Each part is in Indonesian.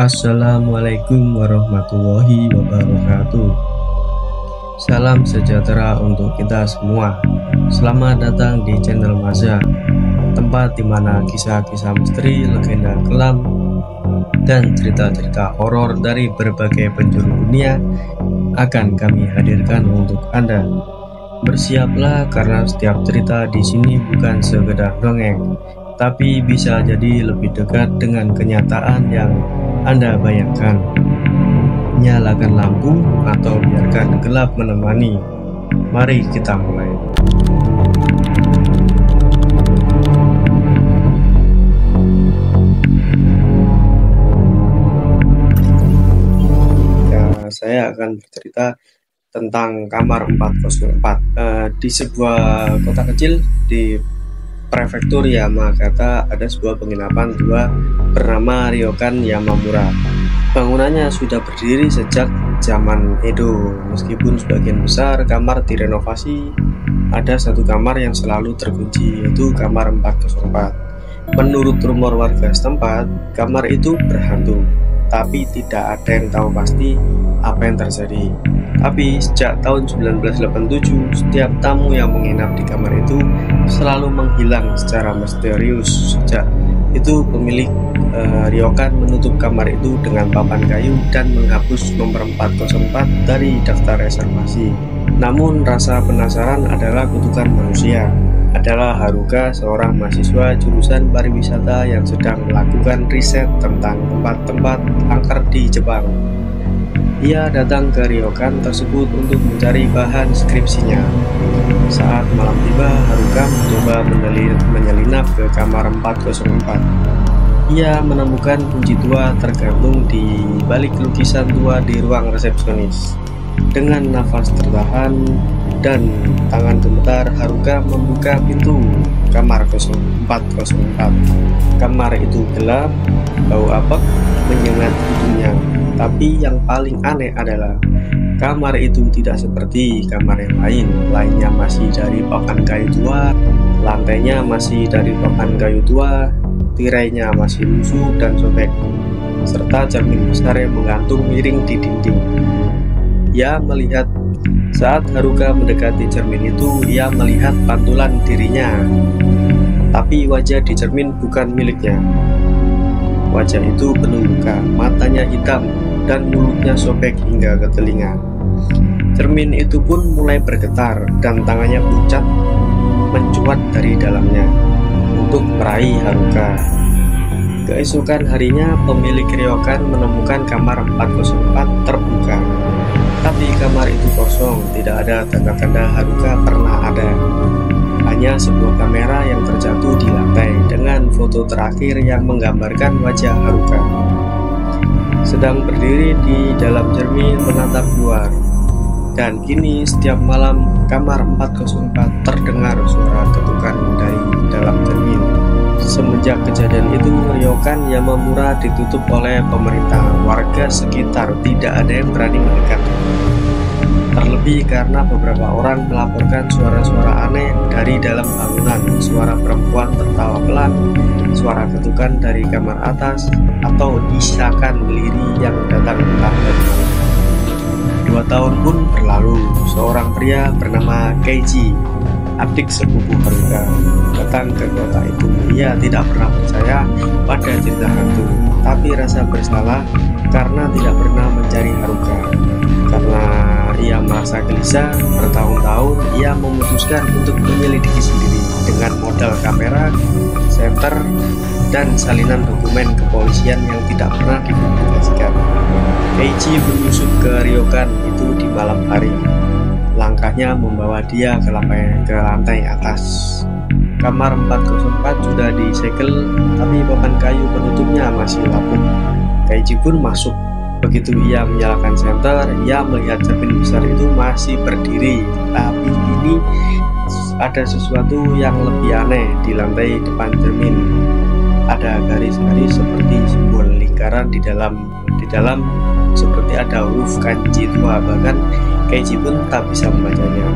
Assalamualaikum warahmatullahi wabarakatuh. Salam sejahtera untuk kita semua. Selamat datang di channel Maza, tempat dimana kisah-kisah misteri, legenda kelam, dan cerita-cerita horor dari berbagai penjuru dunia akan kami hadirkan untuk Anda. Bersiaplah karena setiap cerita di sini bukan sekedar dongeng, tapi bisa jadi lebih dekat dengan kenyataan yang Anda bayangkan. Nyalakan lampu atau biarkan gelap menemani. Mari kita mulai. Saya akan bercerita tentang kamar 404. Di sebuah kota kecil di prefektur Yamagata ada sebuah penginapan tua bernama Ryokan Yamamura. Bangunannya sudah berdiri sejak zaman Edo. Meskipun sebagian besar kamar direnovasi, ada satu kamar yang selalu terkunci, yaitu kamar 404. Menurut rumor warga setempat, kamar itu berhantu, tapi tidak ada yang tahu pasti apa yang terjadi. Tapi sejak tahun 1987, setiap tamu yang menginap di kamar itu selalu menghilang secara misterius. Sejak itu pemilik Ryokan menutup kamar itu dengan papan kayu dan menghapus nomor 404 dari daftar reservasi. Namun rasa penasaran adalah kutukan manusia. Adalah Haruka, seorang mahasiswa jurusan pariwisata yang sedang melakukan riset tentang tempat-tempat angker di Jepang. Ia datang ke Ryokan tersebut untuk mencari bahan skripsinya. Saat malam tiba, Haruka mencoba menyelinap ke kamar 404. Ia menemukan kunci tua tergantung di balik lukisan tua di ruang resepsionis. Dengan nafas tertahan dan tangan gemetar, Haruka membuka pintu kamar 404. Kamar itu gelap, bau apek menyengat hidungnya. Tapi yang paling aneh adalah kamar itu tidak seperti kamar yang lain. Lainnya masih dari papan kayu tua, lantainya masih dari papan kayu tua, tirainya masih lusuh dan sobek, serta cermin besar yang menggantung miring di dinding. Saat Haruka mendekati cermin itu, ia melihat pantulan dirinya, tapi wajah di cermin bukan miliknya. Wajah itu penuh luka, matanya hitam, dan mulutnya sobek hingga ke telinga. Cermin itu pun mulai bergetar, dan tangannya pucat mencuat dari dalamnya untuk meraih Haruka. Keesokan harinya, pemilik Ryokan menemukan kamar 404 terbuka. Tapi kamar itu kosong, tidak ada tanda-tanda Haruka pernah ada. Hanya sebuah kamera yang terjatuh di lantai dengan foto terakhir yang menggambarkan wajah Haruka sedang berdiri di dalam cermin menatap keluar. Dan kini setiap malam kamar 404 terdengar suara ketukan dari dalam cermin. Semenjak kejadian itu, Ryokan Yamamura ditutup oleh pemerintah. Warga sekitar tidak ada yang berani mendekat. Terlebih karena beberapa orang melaporkan suara-suara aneh dari dalam bangunan, suara perempuan tertawa pelan, suara ketukan dari kamar atas, atau isakan liri yang datang entah dari mana. 2 tahun pun berlalu. Seorang pria bernama Keiji, adik sepupu Haruka, datang ke kota itu. Ia tidak pernah percaya pada cerita hantu, tapi rasa bersalah karena tidak pernah mencari Haruka. Karena ia merasa gelisah, bertahun-tahun ia memutuskan untuk menyelidiki sendiri dengan modal kamera, senter, dan salinan dokumen kepolisian yang tidak pernah dipublikasikan. Keiji menyusup ke Ryokan itu di malam hari. Langkahnya membawa dia ke lantai atas. Kamar 404 sudah disegel, tapi papan kayu penutupnya masih lapuk. Keiji pun masuk. Begitu ia menyalakan senter, ia melihat cermin besar itu masih berdiri. Tapi kini ada sesuatu yang lebih aneh di lantai depan cermin. Ada garis-garis seperti simbol lingkaran di dalam seperti ada huruf kanji tua. Bahkan Keiji pun tak bisa membacanya.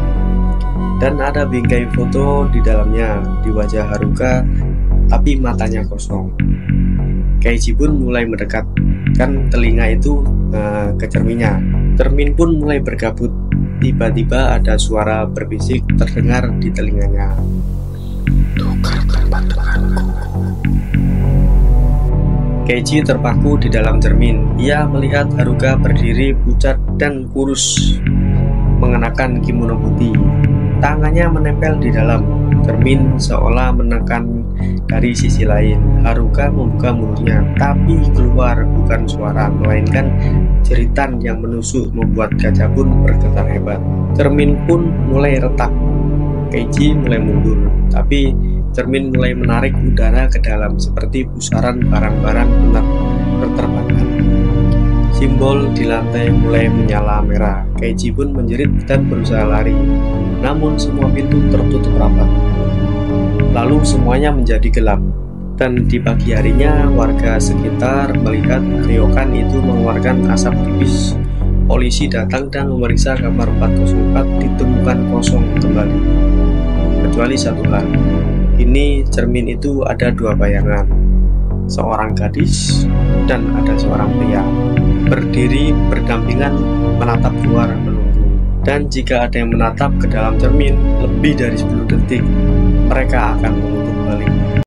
Dan ada bingkai foto di dalamnya di wajah Haruka, tapi matanya kosong. Keiji pun mulai mendekat. mendekatkan telinga itu ke cerminnya. Cermin pun mulai berkabut. Tiba-tiba ada suara berbisik terdengar di telinganya. Tukar tempat denganku. Keiji terpaku di dalam cermin. Ia melihat Haruka berdiri pucat dan kurus, mengenakan kimono putih. Tangannya menempel di dalam cermin seolah menekan dari sisi lain. Haruka membuka mulutnya, tapi keluar bukan suara, melainkan jeritan yang menusuk membuat kaca pun bergetar hebat. Cermin pun mulai retak. Keiji mulai mundur, tapi cermin mulai menarik udara ke dalam seperti pusaran barang-barang berterbangan. Simbol di lantai mulai menyala merah. Keiji pun menjerit dan berusaha lari, namun semua pintu tertutup rapat. Lalu semuanya menjadi gelap, dan di pagi harinya warga sekitar melihat ryokan itu mengeluarkan asap tipis. Polisi datang dan memeriksa kamar 404 ditemukan kosong kembali, kecuali satu hal. Ini cermin itu ada dua bayangan, seorang gadis dan ada seorang pria, berdiri berdampingan menatap keluar menunggu. Dan jika ada yang menatap ke dalam cermin lebih dari 10 detik, mereka akan mengutuk